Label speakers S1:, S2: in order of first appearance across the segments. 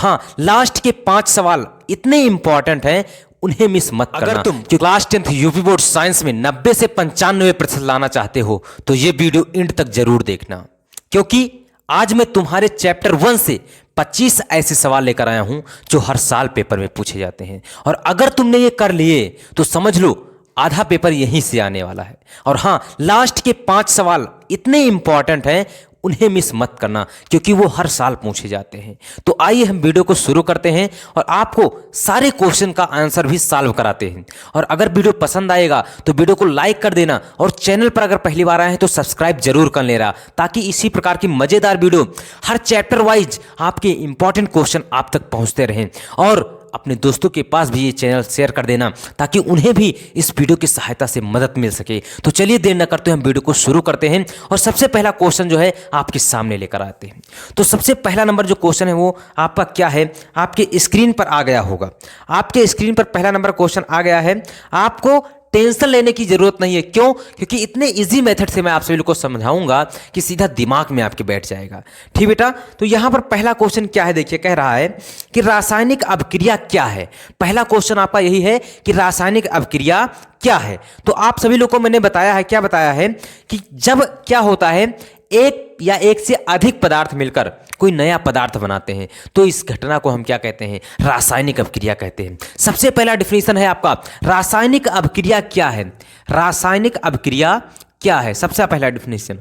S1: हाँ, लास्ट के 5 सवाल इतने इंपॉर्टेंट हैं, उन्हें मिस मत करना। अगर तुम class 10th UP board science में 90 से 95% लाना चाहते हो तो ये वीडियो एंड तक जरूर देखना, क्योंकि आज मैं तुम्हारे चैप्टर 1 से 25 ऐसे सवाल लेकर आया हूं जो हर साल पेपर में पूछे जाते हैं। और अगर तुमने ये कर लिए तो समझ लो आधा पेपर यहीं से आने वाला है। और हाँ, लास्ट के 5 सवाल इतने इंपॉर्टेंट हैं, उन्हें मिस मत करना, क्योंकि वो हर साल पूछे जाते हैं। तो आइए हम वीडियो को शुरू करते हैं और आपको सारे क्वेश्चन का आंसर भी सॉल्व कराते हैं। और अगर वीडियो पसंद आएगा तो वीडियो को लाइक कर देना, और चैनल पर अगर पहली बार आए हैं तो सब्सक्राइब जरूर कर लेना, ताकि इसी प्रकार की मजेदार वीडियो हर चैप्टर वाइज आपके इंपॉर्टेंट क्वेश्चन आप तक पहुंचते रहें। और अपने दोस्तों के पास भी ये चैनल शेयर कर देना, ताकि उन्हें भी इस वीडियो की सहायता से मदद मिल सके। तो चलिए देर न करते हुए हम वीडियो को शुरू करते हैं और सबसे पहला क्वेश्चन जो है आपके सामने लेकर आते हैं। तो सबसे पहला नंबर जो क्वेश्चन है वो आपका क्या है, आपके स्क्रीन पर आ गया होगा। आपके स्क्रीन पर पहला नंबर क्वेश्चन आ गया है। आपको टेंशन लेने की जरूरत नहीं है। क्यों? क्योंकि इतने इजी मेथड से मैं आप सभी लोग को समझाऊंगा कि सीधा दिमाग में आपके बैठ जाएगा। ठीक बेटा, तो यहां पर पहला क्वेश्चन क्या है, देखिए कह रहा है कि रासायनिक अभिक्रिया क्या है। पहला क्वेश्चन आपका यही है कि रासायनिक अभिक्रिया क्या है। तो आप सभी लोग को मैंने बताया है, क्या बताया है कि जब क्या होता है, एक या एक से अधिक पदार्थ मिलकर कोई नया पदार्थ बनाते हैं तो इस घटना को हम क्या कहते हैं, रासायनिक अभिक्रिया कहते हैं। सबसे पहला डिफिनीशन है आपका, रासायनिक अभिक्रिया क्या है। रासायनिक अभिक्रिया क्या है, सबसे पहला डिफिनीशन,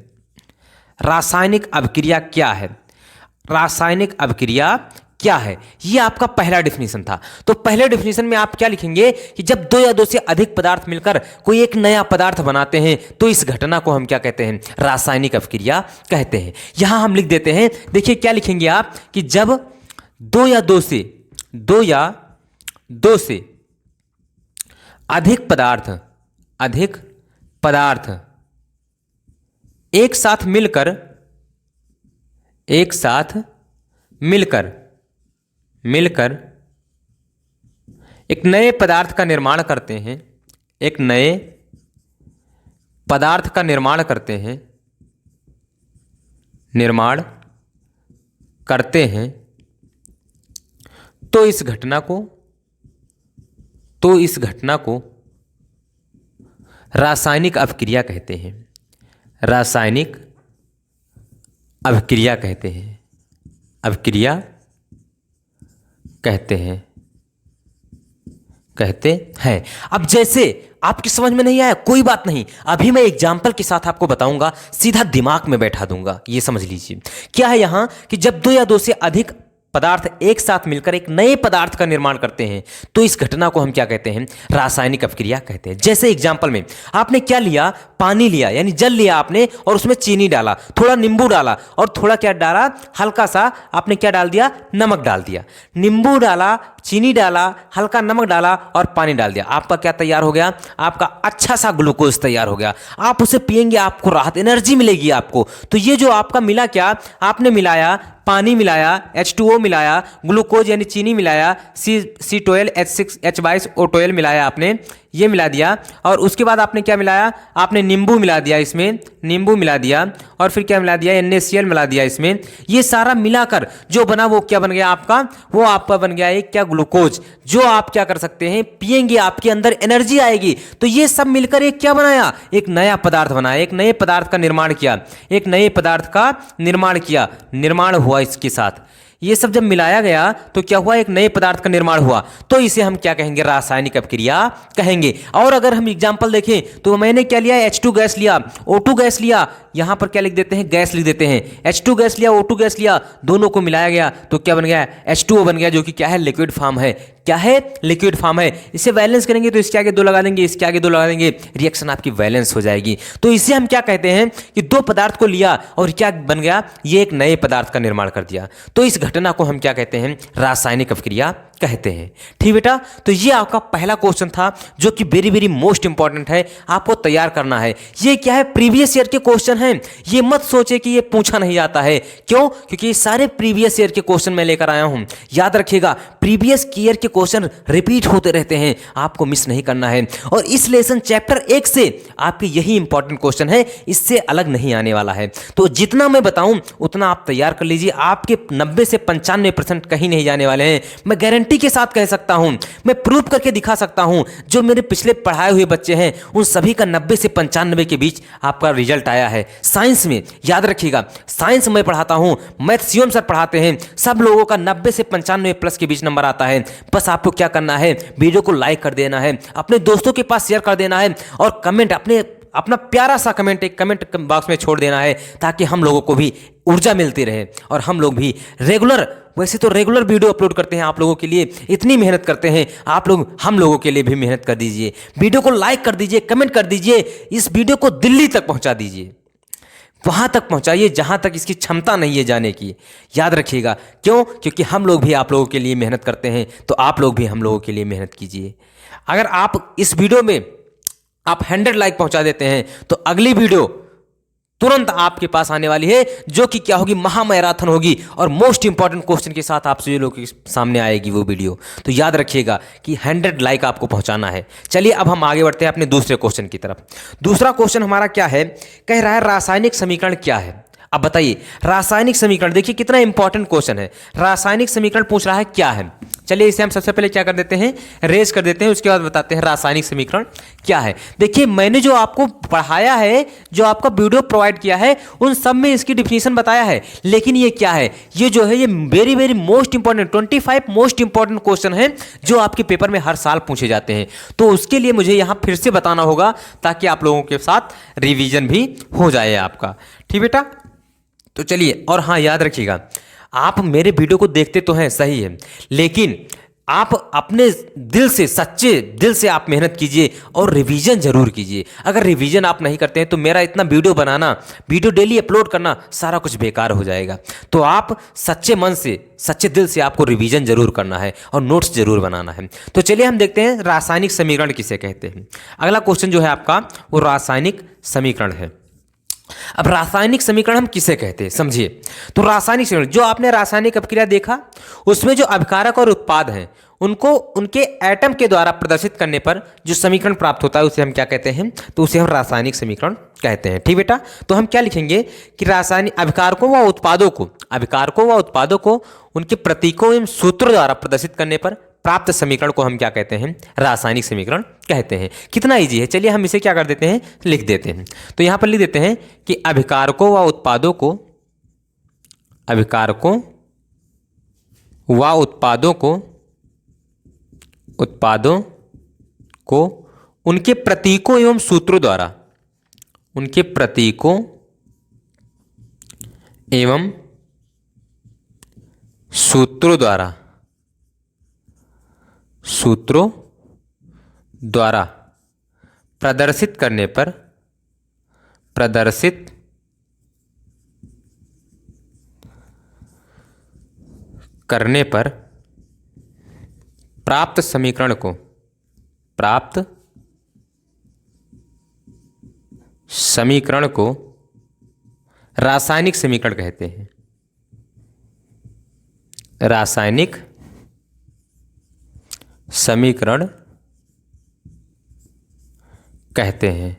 S1: रासायनिक अभिक्रिया क्या है। रासायनिक अभिक्रिया क्या है, ये आपका पहला डिफिनीशन था। तो पहले डिफिनीशन में आप क्या लिखेंगे कि जब 2 या 2 से अधिक पदार्थ मिलकर कोई एक नया पदार्थ बनाते हैं तो इस घटना को हम क्या कहते हैं, रासायनिक अभिक्रिया कहते हैं। यहां हम लिख देते हैं, देखिए क्या लिखेंगे आप कि जब 2 या 2 से अधिक पदार्थ एक साथ मिलकर एक नए पदार्थ का निर्माण करते हैं, एक नए पदार्थ का निर्माण करते हैं तो इस घटना को रासायनिक अभिक्रिया कहते हैं। रासायनिक अभिक्रिया कहते हैं। अब जैसे आपकी समझ में नहीं आया कोई बात नहीं, अभी मैं एग्जाम्पल के साथ आपको बताऊंगा, सीधा दिमाग में बैठा दूंगा। ये समझ लीजिए क्या है यहां कि जब 2 या 2 से अधिक पदार्थ एक साथ मिलकर एक नए पदार्थ का निर्माण करते हैं तो इस घटना को हम क्या कहते हैं, रासायनिक अभिक्रिया कहते हैं। जैसे एग्जाम्पल में आपने क्या लिया, पानी लिया यानी जल लिया आपने, और उसमें चीनी डाला, थोड़ा नींबू डाला, और थोड़ा क्या डाला, हल्का सा आपने क्या डाल दिया, नमक डाल दिया। नींबू डाला, चीनी डाला, हल्का नमक डाला और पानी डाल दिया। आपका क्या तैयार हो गया, आपका अच्छा सा ग्लूकोज तैयार हो गया। आप उसे पिएंगे, आपको राहत एनर्जी मिलेगी आपको। तो ये जो आपका मिला, क्या आपने मिलाया, पानी मिलाया, H2O मिलाया, ग्लूकोज यानी चीनी मिलाया, C12 H6H22O12 मिलाया, आपने ये मिला दिया। और उसके बाद आपने क्या मिलाया, आपने नींबू मिला दिया, इसमें नींबू मिला दिया, और फिर क्या मिला दिया, NaCl मिला दिया इसमें। ये सारा मिलाकर जो बना वो क्या बन गया आपका, वो आपका बन गया एक क्या, ग्लूकोज, जो आप क्या कर सकते हैं, पिएंगे, आपके अंदर एनर्जी आएगी। तो ये सब मिलकर एक क्या बनाया, एक नया पदार्थ बनाया, एक नए पदार्थ का निर्माण किया, निर्माण हुआ इसके साथ। ये सब जब मिलाया गया तो क्या हुआ, एक नए पदार्थ का निर्माण हुआ। तो इसे हम क्या कहेंगे, रासायनिक अभिक्रिया कहेंगे। और अगर हम एग्जांपल देखें तो मैंने क्या लिया, H2 गैस लिया, O2 गैस लिया, यहां पर क्या लिख देते हैं, गैस लिख देते हैं। H2 गैस लिया, O2 गैस लिया, दोनों को मिलाया गया तो क्या बन गया, H2O बन गया, जो कि क्या है, लिक्विड फॉर्म है। क्या है, लिक्विड फॉर्म है। इसे वैलेंस करेंगे तो इसके आगे 2 लगा देंगे, इसके आगे 2 लगा देंगे, रिएक्शन आपकी वैलेंस हो जाएगी। तो इसे हम क्या कहते हैं कि 2 पदार्थ को लिया और क्या बन गया, ये एक नए पदार्थ का निर्माण कर दिया। तो इस घटना को हम क्या कहते हैं, रासायनिक अभिक्रिया कहते हैं। ठीक बेटा, तो ये आपका पहला क्वेश्चन था जो कि वेरी वेरी मोस्ट इंपॉर्टेंट है, आपको तैयार करना है। ये क्या है, प्रीवियस ईयर के क्वेश्चन हैं। ये मत सोचे कि ये पूछा नहीं जाता है। क्यों? क्योंकि ये सारे प्रीवियस ईयर के क्वेश्चन मैं लेकर आया हूं। याद रखिएगा, प्रीवियस ईयर के क्वेश्चन रिपीट होते रहते हैं, आपको मिस नहीं करना है। और इस लेसन चैप्टर 1 से आपके यही इंपॉर्टेंट क्वेश्चन है, इससे अलग नहीं आने वाला है। तो जितना मैं बताऊं उतना आप तैयार कर लीजिए, आपके 90 से 95% कहीं नहीं जाने वाले हैं। मैं गारंटी के साथ कह सकता हूं, मैं प्रूव करके दिखा सकता हूं, जो मेरे पिछले पढ़ाए हुए बच्चे हैं उन सभी का 90 से 95 के बीच आपका रिजल्ट आया है। साइंस में याद रखिएगा, साइंस में पढ़ाता हूं, मैथ शिवम सर पढ़ाते हैं, सब लोगों का 90 से 95 प्लस के बीच नंबर आता है। बस आपको क्या करना है, वीडियो को लाइक कर देना है, अपने दोस्तों के पास शेयर कर देना है और कमेंट अपना प्यारा सा कमेंट एक कमेंट बॉक्स में छोड़ देना है, ताकि हम लोगों को भी ऊर्जा मिलती रहे और हम लोग भी वैसे तो रेगुलर वीडियो अपलोड करते हैं आप लोगों के लिए, इतनी मेहनत करते हैं आप लोग, हम लोगों के लिए भी मेहनत कर दीजिए। वीडियो को लाइक कर दीजिए, कमेंट कर दीजिए, इस वीडियो को दिल्ली तक पहुंचा दीजिए, वहां तक पहुंचाइए जहां तक इसकी क्षमता नहीं है जाने की। याद रखिएगा, क्यों? क्योंकि हम लोग भी आप लोगों के लिए मेहनत करते हैं, तो आप लोग भी हम लोगों के लिए मेहनत कीजिए। अगर आप इस वीडियो में आप 100 लाइक पहुंचा देते हैं तो अगली वीडियो तुरंत आपके पास आने वाली है, जो कि क्या होगी, महामैराथन होगी और मोस्ट इंपॉर्टेंट क्वेश्चन के साथ आपसे लोगों के सामने आएगी वो वीडियो। तो याद रखिएगा कि 100 लाइक आपको पहुंचाना है। चलिए अब हम आगे बढ़ते हैं अपने दूसरे क्वेश्चन की तरफ। दूसरा क्वेश्चन हमारा क्या है, कह रहा है रासायनिक समीकरण क्या है। अब बताइए, रासायनिक समीकरण, देखिए कितना इंपॉर्टेंट क्वेश्चन है। रासायनिक समीकरण पूछ रहा है क्या है। चलिए इसे हम सबसे पहले क्या कर देते हैं, रेज कर देते हैं, उसके बाद बताते हैं रासायनिक समीकरण क्या है। देखिए मैंने जो आपको पढ़ाया है, जो आपका वीडियो प्रोवाइड किया है, उन सब में इसकी डिफिनीशन बताया है, लेकिन ये क्या है, ये जो है ये very very most important 25 most important question है जो आपके पेपर में हर साल पूछे जाते हैं। तो उसके लिए मुझे यहाँ फिर से बताना होगा, ताकि आप लोगों के साथ रिविजन भी हो जाए आपका। ठीक बेटा, तो चलिए, और हाँ याद रखिएगा, आप मेरे वीडियो को देखते तो हैं सही है, लेकिन आप अपने दिल से, सच्चे दिल से आप मेहनत कीजिए और रिवीजन जरूर कीजिए। अगर रिवीजन आप नहीं करते हैं तो मेरा इतना वीडियो बनाना, वीडियो डेली अपलोड करना, सारा कुछ बेकार हो जाएगा। तो आप सच्चे मन से, सच्चे दिल से आपको रिवीजन जरूर करना है और नोट्स जरूर बनाना है। तो चलिए हम देखते हैं रासायनिक समीकरण किसे कहते हैं। अगला क्वेश्चन जो है आपका वो रासायनिक समीकरण है। अब रासायनिक समीकरण हम किसे कहते हैं समझिए। तो रासायनिक समीकरण, जो आपने रासायनिक अपक्रिया देखा, उसमें जो अभिकारक और उत्पाद हैं उनको उनके एटम के द्वारा प्रदर्शित करने पर जो समीकरण प्राप्त होता है उसे हम क्या कहते हैं, तो उसे हम रासायनिक समीकरण कहते हैं। ठीक बेटा, तो हम क्या लिखेंगे कि रासायनिक अभिकारकों व उत्पादों को उनके प्रतीकों एवं सूत्रों द्वारा प्रदर्शित करने पर प्राप्त समीकरण को हम क्या कहते हैं, रासायनिक समीकरण कहते हैं। कितना इजी है, चलिए हम इसे क्या कर देते हैं, लिख देते हैं। तो यहां पर लिख देते हैं कि अभिकारकों व उत्पादों को उनके प्रतीकों एवं सूत्रों द्वारा प्रदर्शित करने पर प्राप्त समीकरण को रासायनिक समीकरण कहते हैं। रासायनिक समीकरण कहते हैं।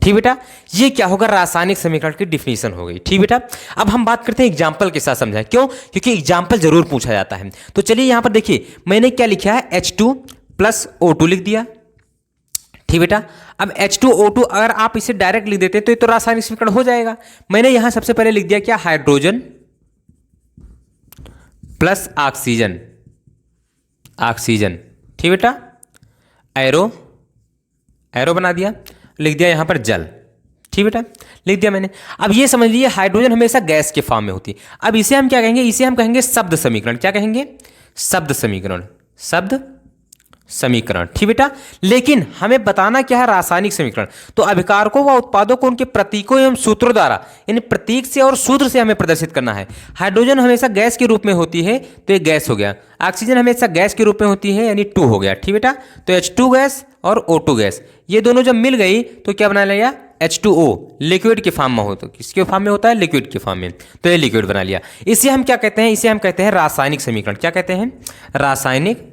S1: ठीक बेटा, ये क्या होगा, रासायनिक समीकरण की डिफिनीशन हो गई। ठीक बेटा, अब हम बात करते हैं एग्जाम्पल के साथ समझाएं। क्यों? क्योंकि एग्जाम्पल जरूर पूछा जाता है। तो चलिए यहां पर देखिए मैंने क्या लिखा है, H2 + O2 लिख दिया। ठीक बेटा, अब H2O2 अगर आप इसे डायरेक्ट लिख देते तो ये तो रासायनिक समीकरण हो जाएगा। मैंने यहां सबसे पहले लिख दिया क्या, हाइड्रोजन + ऑक्सीजन। ठीक बेटा, एरो बना दिया, लिख दिया यहां पर जल। ठीक बेटा, लिख दिया मैंने। अब ये समझ लीजिए हाइड्रोजन हमेशा गैस के फॉर्म में होती है। अब इसे हम क्या कहेंगे, इसे हम कहेंगे शब्द समीकरण। क्या कहेंगे, शब्द समीकरण। ठीक बेटा, लेकिन हमें बताना क्या है, रासायनिक समीकरण। तो अभिकारकों व उत्पादों को उनके प्रतीकों एवं सूत्रों द्वारा, यानी प्रतीक से और सूत्र से हमें प्रदर्शित करना है। हाइड्रोजन हमेशा गैस के रूप में होती है तो ये गैस हो गया। ऑक्सीजन हमेशा गैस के रूप में होती है यानी 2 हो गया। ठीक बेटा, तो H2 गैस और O2 गैस, ये दोनों जब मिल गई तो क्या बना लिया, H2O लिक्विड के फॉर्म में हो, तो किसके फॉर्म में होता है? लिक्विड के फॉर्म में। तो ये लिक्विड बना लिया। इसे हम क्या कहते हैं? इसे हम कहते हैं रासायनिक समीकरण। क्या कहते हैं? रासायनिक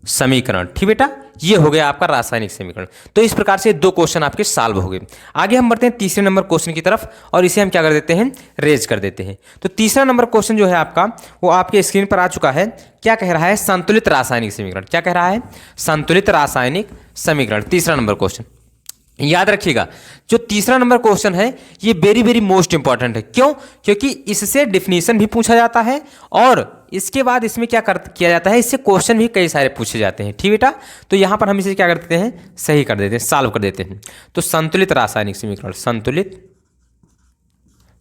S1: समीकरण। ठीक बेटा, ये हो गया आपका रासायनिक समीकरण। तो इस प्रकार से दो क्वेश्चन आपके सॉल्व हो गए। आगे हम बढ़ते हैं तीसरे नंबर क्वेश्चन की तरफ, और इसे हम क्या कर देते हैं? रेज कर देते हैं। तो तीसरा नंबर क्वेश्चन जो है आपका, वो आपके स्क्रीन पर आ चुका है। क्या कह रहा है? संतुलित रासायनिक समीकरण। क्या कह रहा है? संतुलित रासायनिक समीकरण, तीसरा नंबर क्वेश्चन। याद रखिएगा, जो तीसरा नंबर क्वेश्चन है ये वेरी वेरी मोस्ट इंपॉर्टेंट है। क्यों? क्योंकि इससे डिफिनीशन भी पूछा जाता है, और इसके बाद इसमें क्या किया जाता है? इससे क्वेश्चन भी कई सारे पूछे जाते हैं। ठीक बेटा, तो यहां पर हम इसे क्या कर देते हैं? सही कर देते हैं, सॉल्व कर देते हैं। तो संतुलित रासायनिक समीकरण,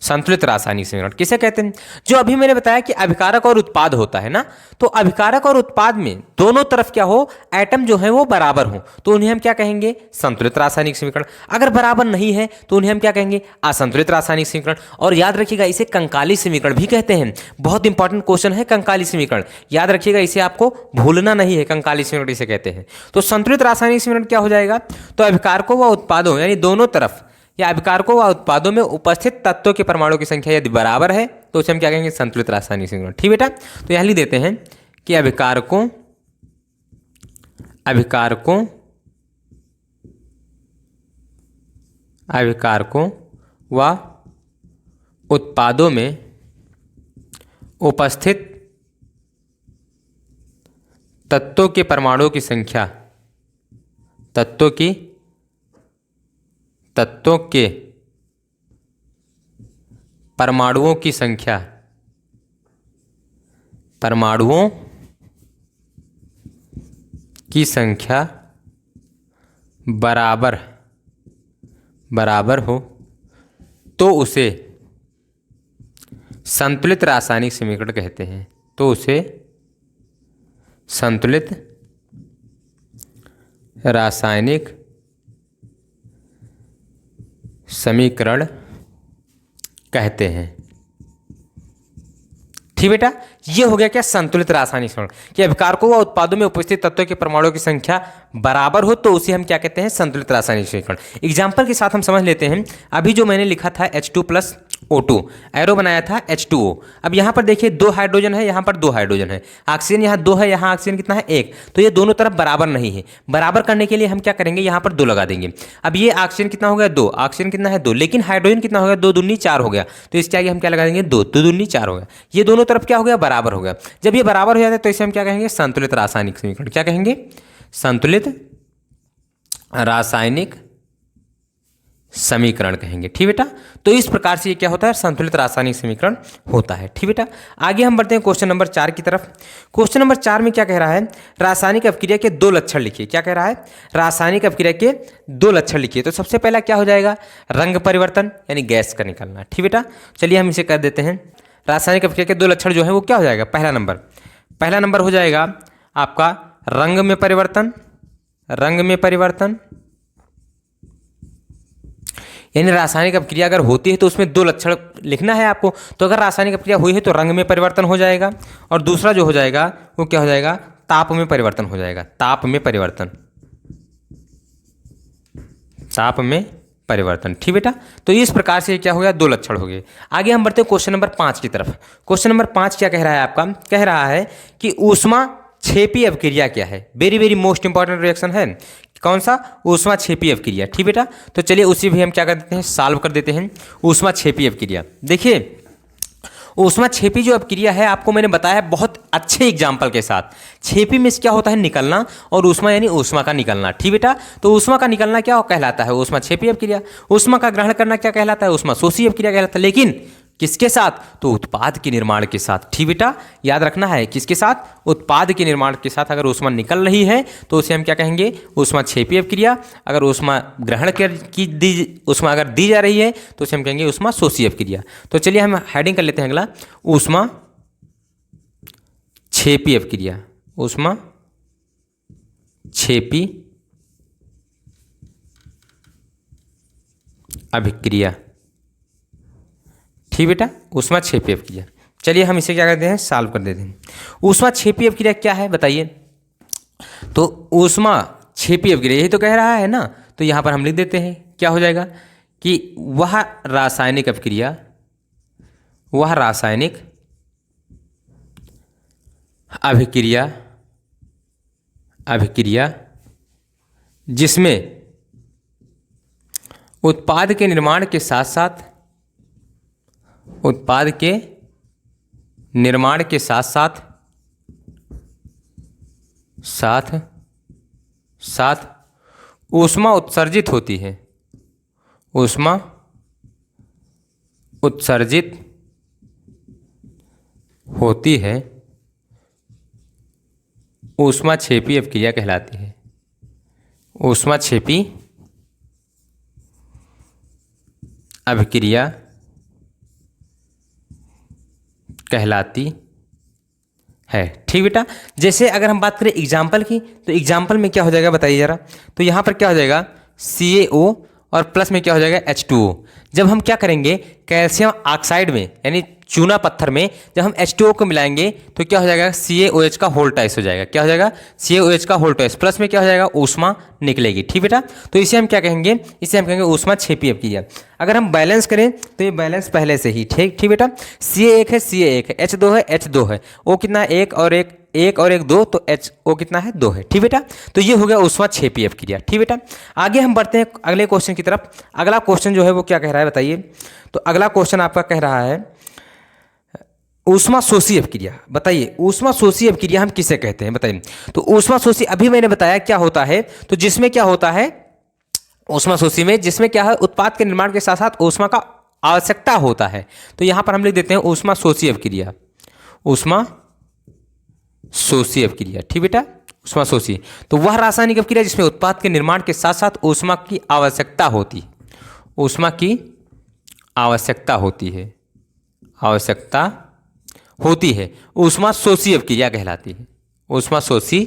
S1: संतुलित रासायनिक समीकरण किसे कहते हैं? जो अभी मैंने बताया कि अभिकारक और उत्पाद होता है ना, तो अभिकारक और उत्पाद में दोनों तरफ क्या हो? एटम जो है वो बराबर हो, तो उन्हें हम क्या कहेंगे? संतुलित रासायनिक समीकरण। अगर बराबर नहीं है तो उन्हें हम क्या कहेंगे? असंतुलित रासायनिक समीकरण। और याद रखिएगा, इसे कंकाली समीकरण भी कहते हैं। बहुत इंपॉर्टेंट क्वेश्चन है कंकाली समीकरण, याद रखिएगा, इसे आपको भूलना नहीं है। कंकाली समीकरण इसे कहते हैं। तो संतुलित रासायनिक समीकरण क्या हो जाएगा? तो अभिकारकों व उत्पादों यानी दोनों तरफ या अभिकारकों व उत्पादों में उपस्थित तत्वों के परमाणुओं की संख्या यदि बराबर है तो उसे हम क्या कहेंगे? संतुलित रासायनिक समीकरण। ठीक बेटा, तो यहां लिख देते हैं कि अभिकारकों व उत्पादों में उपस्थित तत्वों के परमाणुओं की संख्या, तत्वों के परमाणुओं की संख्या, बराबर हो तो उसे संतुलित रासायनिक समीकरण कहते हैं। तो उसे संतुलित रासायनिक समीकरण कहते हैं। ठीक बेटा, ये हो गया क्या? संतुलित रासायनिक समीकरण। कि अभिकारकों व उत्पादों में उपस्थित तत्वों के परमाणुओं की संख्या बराबर हो तो उसे हम क्या कहते हैं? संतुलित रासायनिक समीकरण। एग्जाम्पल के साथ हम समझ लेते हैं। अभी जो मैंने लिखा था H2+O2, एरो बनाया था H2O। अब यहाँ पर देखिए 2 हाइड्रोजन है, यहाँ पर 2 हाइड्रोजन है, ऑक्सीजन यहाँ 2 है, यहाँ ऑक्सीजन कितना है? 1। तो ये दोनों तरफ बराबर नहीं है। बराबर करने के लिए हम क्या करेंगे? यहाँ पर 2 लगा देंगे। अब ये ऑक्सीजन कितना हो गया? 2। ऑक्सीजन कितना है? 2। लेकिन हाइड्रोजन कितना हो गया? 2 दूनी 4 हो गया। तो इसके आगे हम क्या लगा देंगे? 2 दूनी 4 हो गया। ये दोनों तरफ क्या हो गया? बराबर हो गया। जब ये बराबर हो जाता है तो इसे हम क्या कहेंगे? संतुलित रासायनिक समीकरण। क्या कहेंगे? संतुलित रासायनिक समीकरण कहेंगे। ठीक बेटा, तो इस प्रकार से ये क्या होता है? संतुलित रासायनिक समीकरण होता है। ठीक बेटा, आगे हम बढ़ते हैं क्वेश्चन नंबर 4 की तरफ। क्वेश्चन नंबर 4 में क्या कह रहा है? रासायनिक अपक्रिया के 2 लक्षण लिखिए। क्या कह रहा है? रासायनिक अपक्रिया के 2 लक्षण लिखिए। तो सबसे पहला क्या हो जाएगा? रंग परिवर्तन यानी गैस का निकलना। ठीक बेटा, चलिए हम इसे कर देते हैं। रासायनिक अपक्रिया के 2 लक्षण जो है वो क्या हो जाएगा? पहला नंबर हो जाएगा आपका रंग में परिवर्तन, यानी रासायनिक अपक्रिया अगर होती है तो उसमें 2 लक्षण लिखना है आपको। तो अगर रासायनिक अपक्रिया हुई है तो रंग में परिवर्तन हो जाएगा, और दूसरा जो हो जाएगा वो क्या हो जाएगा? ताप में परिवर्तन हो जाएगा। ताप में परिवर्तन। ठीक बेटा, तो इस प्रकार से क्या हो गया? 2 लक्षण हो गए। आगे हम बढ़ते हैं क्वेश्चन नंबर 5 की तरफ। क्वेश्चन नंबर 5 क्या कह रहा है आपका? कह रहा है कि ऊष्मा क्षेपी अपक्रिया क्या है? Very very most important reaction है। कौन सा? ऊष्मा क्षेपी अपक्रिया। ठीक बेटा, तो चलिए उसी भी हम क्या कर देते हैं? सॉल्व कर देते हैं। ऊष्मा क्षेपी अपक्रिया, देखिए ऊष्मा क्षेपी जो अपक्रिया है आपको मैंने बताया बहुत अच्छे एग्जाम्पल के साथ। क्षेपी में क्या होता है? निकलना, और ऊष्मा यानी ऊष्मा का निकलना। ठीक बेटा, तो ऊष्मा का निकलना क्या कहलाता है? ऊष्मा क्षेपी अपक्रिया। ऊष्मा का ग्रहण करना क्या कहलाता है? ऊष्मा शोषी अपक्रिया कहलाता है। लेकिन किसके साथ? तो उत्पाद के निर्माण के साथ। ठीक बेटा, याद रखना है, किसके साथ? उत्पाद के निर्माण के साथ अगर ऊष्मा निकल रही है तो उसे हम क्या कहेंगे? ऊष्मा क्षेपी अपक्रिया। अगर ऊष्मा ग्रहण ऊष्मा अगर दी जा रही है तो उसे हम कहेंगे ऊष्मा शोषी अपक्रिया। तो चलिए हम हेडिंग कर लेते हैं अगला, ऊष्मा क्षेपी अपक्रिया। ऊष्मा क्षेपी अभिक्रिया। ठीक बेटा, ऊष्मा क्षेपी अपक्रिया। चलिए हम इसे क्या करते हैं? सॉल्व कर देते हैं। ऊष्मा क्षेपी अपक्रिया क्या है बताइए? तो ऊष्मा क्षेपी अपक्रिया यही तो कह रहा है ना, तो यहाँ पर हम लिख देते हैं क्या हो जाएगा कि वह रासायनिक अभिक्रिया, वह रासायनिक अभिक्रिया अभिक्रिया जिसमें उत्पाद के निर्माण के साथ साथ, उत्पाद के निर्माण के साथ साथ साथ साथ ऊष्मा उत्सर्जित होती है, ऊष्मा उत्सर्जित होती है, ऊष्माक्षेपी अभिक्रिया कहलाती है, ऊष्माक्षेपी अभिक्रिया कहलाती है। ठीक बेटा, जैसे अगर हम बात करें एग्जाम्पल की, तो एग्जाम्पल में क्या हो जाएगा बताइए जरा। तो यहाँ पर क्या हो जाएगा CaO और प्लस में क्या हो जाएगा H2O। जब हम क्या करेंगे कैल्शियम ऑक्साइड में यानी चूना पत्थर में जब हम H2O को मिलाएंगे तो क्या हो जाएगा CaOH का होल ट्वाइस हो जाएगा। क्या हो जाएगा CaOH का होल ट्वाइस, प्लस में क्या हो जाएगा ऊष्मा निकलेगी। ठीक बेटा, तो इसे हम क्या कहेंगे, इसे हम कहेंगे ऊष्माक्षेपी अभिक्रिया। अगर हम बैलेंस करें तो ये बैलेंस पहले से ही ठीक बेटा, Ca1 है Ca1 है, H2 है H2 है, O कितना है 1 और 1 2, तो HO कितना है 2 है। ठीक बेटा, तो ये हो गया ऊष्माक्षेपी अभिक्रिया। ठीक बेटा, आगे हम बढ़ते हैं अगले क्वेश्चन की तरफ। अगला क्वेश्चन जो है वो क्या कह रहा है बताइए। तो अगला क्वेश्चन आपका कह रहा है ऊष्माशोषी अभिक्रिया। बताइए ऊष्माशोषी अभिक्रिया हम किसे कहते हैं बताइए। तो ऊष्माशोषी अभी मैंने बताया क्या होता है, तो जिसमें क्या होता है ऊष्माशोषी में, जिसमें क्या है उत्पाद के निर्माण के साथ साथ ऊष्मा का आवश्यकता होता है। तो यहां पर हम लिख देते हैं ऊष्माशोषी अभिक्रिया, ऊष्माशोषी अभिक्रिया। ठीक बेटा, ऊष्माशोषी तो वह रासायनिक अभिक्रिया जिसमें उत्पाद के निर्माण के साथ साथ ऊष्मा की आवश्यकता होती, ऊष्मा की आवश्यकता होती है, आवश्यकता होती है, ऊष्माशोषी अभिक्रिया कहलाती है, ऊष्माशोषी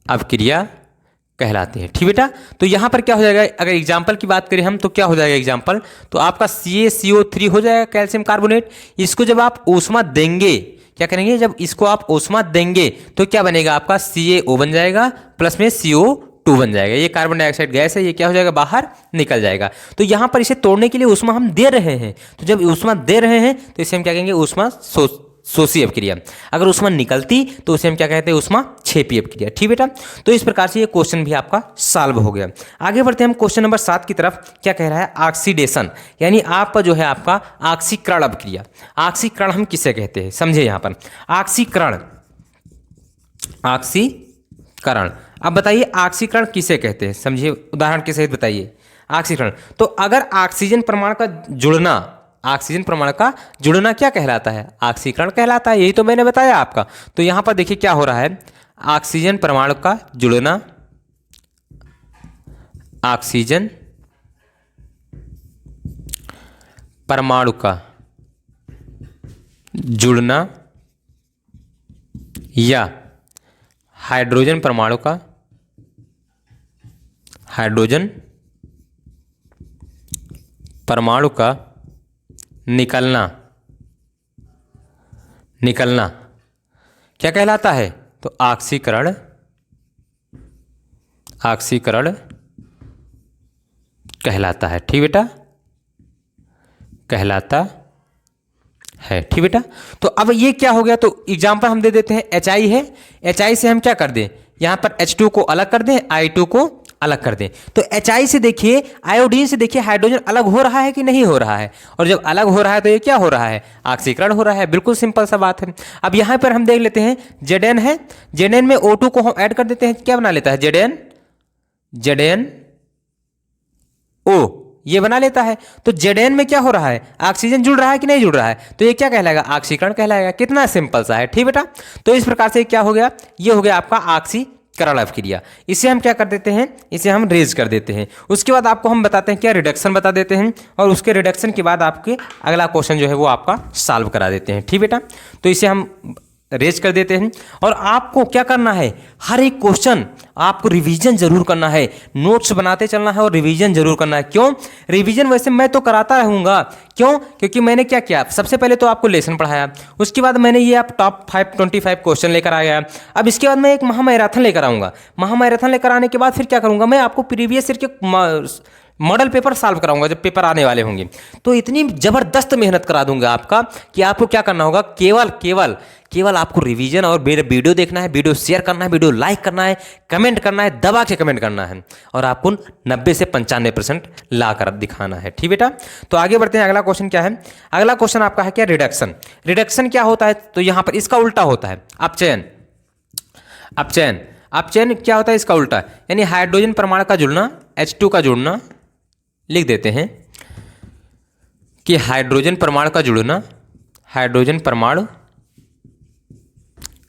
S1: अभिक्रिया कहलाती है। ठीक बेटा, तो यहां पर क्या हो जाएगा, अगर एग्जाम्पल की बात करें हम तो क्या हो जाएगा एग्जाम्पल, तो आपका CaCO3 हो जाएगा कैल्शियम कार्बोनेट। इसको जब आप ऊष्मा देंगे, क्या करेंगे, जब इसको आप ऊष्मा देंगे तो क्या बनेगा आपका CaO बन जाएगा, प्लस में CO2 बन जाएगा। ये कार्बन डाइऑक्साइड गैस है, ये क्या हो जाएगा बाहर निकल जाएगा। तो यहाँ पर इसे तोड़ने के लिए ऊष्मा हम दे रहे हैं, तो जब ऊष्मा दे रहे हैं तो इसे हम क्या कहेंगे ऊष्माशोषी अभिक्रिया। अगर ऊष्मा निकलती तो उसे हम क्या कहते हैं ऊष्माक्षेपी अभिक्रिया। ठीक बेटा, तो इस प्रकार से ये क्वेश्चन भी आपका सॉल्व हो गया। आगे बढ़ते हैं हम क्वेश्चन नंबर 7 की तरफ। क्या कह रहा है ऑक्सीडेशन, यानी आपका जो है आपका ऑक्सीकरण अभिक्रिया। ऑक्सीकरण हम किसे कहते हैं समझे यहाँ पर, ऑक्सीकरण, ऑक्सीकरण। अब बताइए ऑक्सीकरण किसे कहते हैं समझिए, उदाहरण के सहित बताइए ऑक्सीकरण। तो अगर ऑक्सीजन परमाणु का जुड़ना, ऑक्सीजन परमाणु का जुड़ना क्या कहलाता है, ऑक्सीकरण कहलाता है। यही तो मैंने बताया आपका। तो यहां पर देखिए क्या हो रहा है, ऑक्सीजन परमाणु का जुड़ना, ऑक्सीजन परमाणु का जुड़ना या हाइड्रोजन परमाणु का, हाइड्रोजन परमाणु का निकलना, निकलना क्या कहलाता है, तो ऑक्सीकरण, ऑक्सीकरण कहलाता है। ठीक बेटा, कहलाता है। ठीक बेटा, तो अब ये क्या हो गया, तो एग्जाम्पल हम दे देते हैं HI है, HI से हम क्या कर दें, यहां पर H2 को अलग कर दें, I2 को अलग कर दें। तो HI से देखिए, आयोडीन से देखिए हाइड्रोजन अलग हो रहा है कि नहीं हो रहा है, और जब अलग हो रहा है तो ये क्या हो रहा है, ऑक्सीकरण हो रहा है। बिल्कुल सिंपल सा बात है। अब यहां पर हम देख लेते हैं Zn है, Zn में O2 को हम ऐड कर देते हैं, क्या बना लेता है Zn O, ये बना लेता है। तो Zn में क्या हो रहा है, ऑक्सीजन जुड़ रहा है कि नहीं जुड़ रहा है, तो ये क्या कहलाएगा, ऑक्सीकरण कहलाएगा। कितना सिंपल सा है। ठीक बेटा, तो इस प्रकार से क्या हो गया, ये हो गया आपका ऑक्सीकरण अभिक्रिया। इसे हम क्या कर देते हैं, इसे हम रेज कर देते हैं। उसके बाद आपको हम बताते हैं क्या, रिडक्शन बता देते हैं, और उसके रिडक्शन के बाद आपके अगला क्वेश्चन जो है वो आपका सॉल्व करा देते हैं। ठीक बेटा, तो इसे हम रेज कर देते हैं। और आपको क्या करना है, हर एक क्वेश्चन आपको रिवीजन जरूर करना है, नोट्स बनाते चलना है और रिवीजन जरूर करना है। क्यों रिवीजन, वैसे मैं तो कराता रहूँगा, क्यों, क्योंकि मैंने क्या किया, सबसे पहले तो आपको लेसन पढ़ाया, उसके बाद मैंने ये आप टॉप 25 क्वेश्चन लेकर आ गया। अब इसके बाद मैं एक महामैराथन लेकर आऊँगा, महामैराथन लेकर आने के बाद फिर क्या करूँगा, मैं आपको प्रीवियस ईयर के मॉडल पेपर सॉल्व कराऊंगा जब पेपर आने वाले होंगे। तो इतनी ज़बरदस्त मेहनत करा दूंगा आपका कि आपको क्या करना होगा, केवल आपको रिवीजन और मेरे वीडियो देखना है, वीडियो शेयर करना है, वीडियो लाइक करना है, कमेंट करना है, दबा के कमेंट करना है और आपको 90 से 95% ला कर दिखाना है। ठीक बेटा, तो आगे बढ़ते हैं। अगला क्वेश्चन क्या है? अगला क्वेश्चन आपका है क्या, रिडक्शन। रिडक्शन क्या होता है? तो यहाँ पर इसका उल्टा होता है अपचयन। अपचयन क्या होता है? इसका उल्टा, यानी हाइड्रोजन परमाणु का जुड़ना, H2 का जुड़ना, लिख देते हैं कि हाइड्रोजन परमाणु का जुड़ना, हाइड्रोजन परमाणु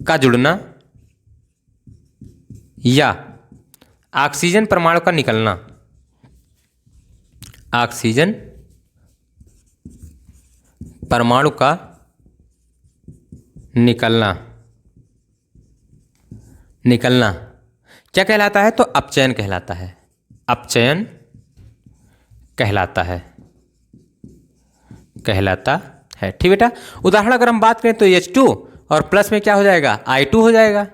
S1: का जुड़ना या ऑक्सीजन परमाणु का निकलना, ऑक्सीजन परमाणु का निकलना क्या कहलाता है? तो अपचयन कहलाता है। अपचयन कहलाता है। ठीक बेटा, उदाहरण अगर हम बात करें तो H2 और प्लस में क्या हो जाएगा, I2 हो जाएगा।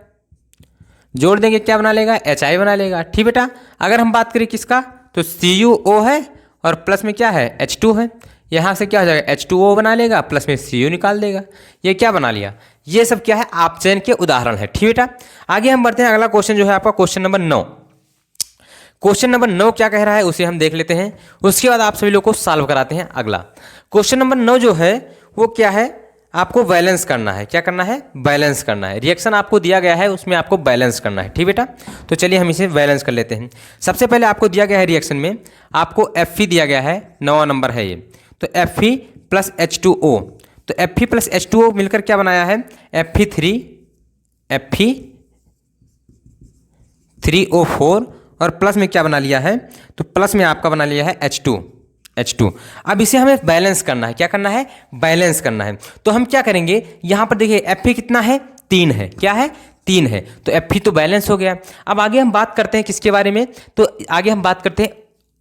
S1: जोड़ देंगे क्या बना लेगा, HI बना लेगा। ठीक बेटा, अगर हम बात करें किसका, तो CuO है और प्लस में क्या है, H2 है। यहाँ से क्या हो जाएगा, H2O बना लेगा, प्लस में Cu निकाल देगा। ये क्या बना लिया? ये सब क्या है, अपचयन के उदाहरण है। ठीक बेटा, आगे हम बढ़ते हैं। अगला क्वेश्चन जो है आपका क्वेश्चन नंबर 9। क्वेश्चन नंबर 9 क्या कह रहा है उसे हम देख लेते हैं, उसके बाद आप सभी लोग को सॉल्व कराते हैं। अगला क्वेश्चन नंबर 9 जो है वो क्या है, आपको बैलेंस करना है। क्या करना है? बैलेंस करना है। रिएक्शन आपको दिया गया है, उसमें आपको बैलेंस करना है। ठीक बेटा, तो चलिए हम इसे बैलेंस कर लेते हैं। सबसे पहले आपको दिया गया है रिएक्शन में, आपको Fe दिया गया है, 9वां नंबर है ये। तो Fe प्लस H2O, तो Fe प्लस H2O मिलकर क्या बनाया है, Fe3O4 और प्लस में क्या बना लिया है, तो प्लस में आपका बना लिया है H2। अब इसे हमें बैलेंस करना है। क्या करना है? बैलेंस करना है। तो हम क्या करेंगे, यहाँ पर देखिए Fe कितना है, 3 है। क्या है? 3 है। तो Fe तो बैलेंस हो गया। अब आगे हम बात करते हैं किसके बारे में, तो आगे हम बात करते हैं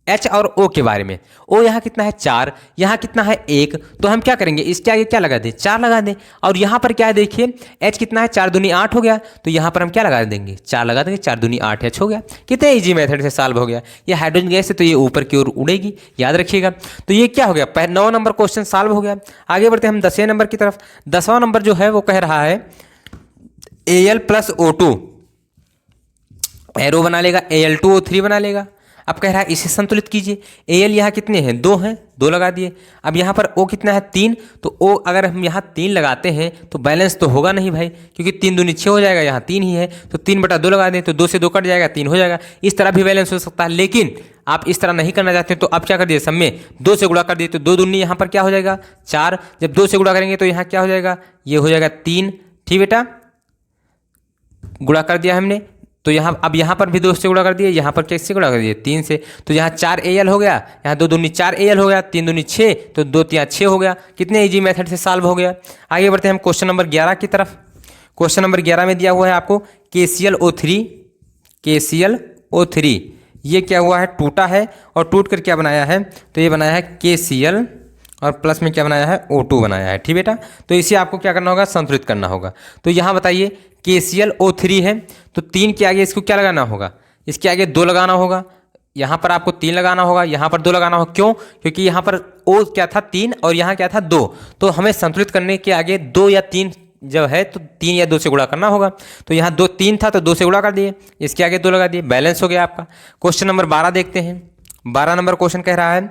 S1: H और O के बारे में। O यहाँ कितना है, 4, यहाँ कितना है, 1। तो हम क्या करेंगे, इसके आगे क्या लगा दें, 4 लगा दें। और यहाँ पर क्या है देखिए, H कितना है, 4 दूनी 8 हो गया। तो यहाँ पर हम क्या लगा देंगे, 4 लगा देंगे, 4 दूनी 8 H हो गया। कितने इजी मेथड से सॉल्व हो गया। ये हाइड्रोजन गैस है तो ये ऊपर की ओर उड़ेगी, याद रखिएगा। तो ये क्या हो गया, 9 नंबर क्वेश्चन सॉल्व हो गया। आगे बढ़ते हैं हम 10वें नंबर की तरफ। 10वां नंबर जो है वो कह रहा है Al प्लस O2 एरो बना लेगा, Al2O3 बना लेगा। अब कह रहा है इसे संतुलित कीजिए। Al यहाँ कितने हैं, 2 हैं, 2 लगा दिए। अब यहाँ पर O कितना है, 3। तो O अगर हम यहाँ 3 लगाते हैं तो बैलेंस तो होगा नहीं भाई, क्योंकि 3 दूनी 6 हो जाएगा, यहाँ 3 ही है। तो 3/2 लगा दें तो 2 से 2 कट जाएगा, 3 हो जाएगा। इस तरह भी बैलेंस हो सकता है, लेकिन आप इस तरह नहीं करना चाहते तो आप क्या कर दिए, सब में 2 से गुणा कर दिए। तो 2 दूनी यहाँ पर क्या हो जाएगा, 4। जब 2 से गुणा करेंगे तो यहाँ क्या हो जाएगा, ये हो जाएगा 3। ठीक बेटा, गुणा कर दिया हमने। तो यहाँ अब यहाँ पर भी 2 से गुणा कर दिए, यहाँ पर कैसे गुणा कर दिए, 3 से। तो यहाँ 4 Al हो गया, यहाँ 2 दूनी 4 Al हो गया, 3 दूनी 6, तो 2 3 6 हो गया। कितने इजी मेथड से सॉल्व हो गया। आगे बढ़ते हैं हम क्वेश्चन नंबर 11 की तरफ। क्वेश्चन नंबर 11 में दिया हुआ है आपको KClO3। ये क्या हुआ है, टूटा है और टूट कर क्या बनाया है, तो ये बनाया है KCl और प्लस में क्या बनाया है, O2 बनाया है। ठीक बेटा, तो इसे आपको क्या करना होगा, संतुलित करना होगा। तो यहाँ बताइए KClO3 है, तो 3 के आगे इसको क्या लगाना होगा, इसके आगे 2 लगाना होगा। यहाँ पर आपको 3 लगाना होगा, यहाँ पर 2 लगाना होगा। क्यों? क्योंकि यहाँ पर O क्या था, 3 और यहाँ क्या था, 2। तो हमें संतुलित करने के आगे 2 या 3 जब है तो 3 या 2 से गुणा करना होगा। तो यहाँ 3 था तो 2 से गुणा कर दिए, इसके आगे 2 लगा दिए, बैलेंस हो गया आपका। क्वेश्चन नंबर 12 देखते हैं। 12 नंबर क्वेश्चन कह रहा है,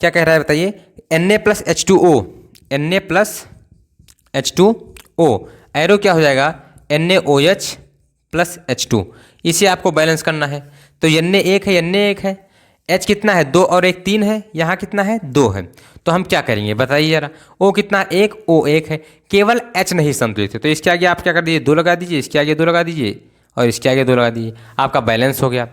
S1: क्या कह रहा है बताइए, Na प्लस H2O एरो क्या हो जाएगा, NaOH प्लस H2। इसे आपको बैलेंस करना है। तो Na 1 है, Na 1 है, H कितना है, 2 और 1 3 है, यहाँ कितना है, 2 है। तो हम क्या करेंगे बताइए जरा, O कितना, 1, O 1 है, केवल H नहीं संतुलित है। तो इसके आगे आप क्या कर दीजिए, 2 लगा दीजिए, इसके आगे 2 लगा दीजिए और इसके आगे 2 लगा दीजिए, आपका बैलेंस हो गया।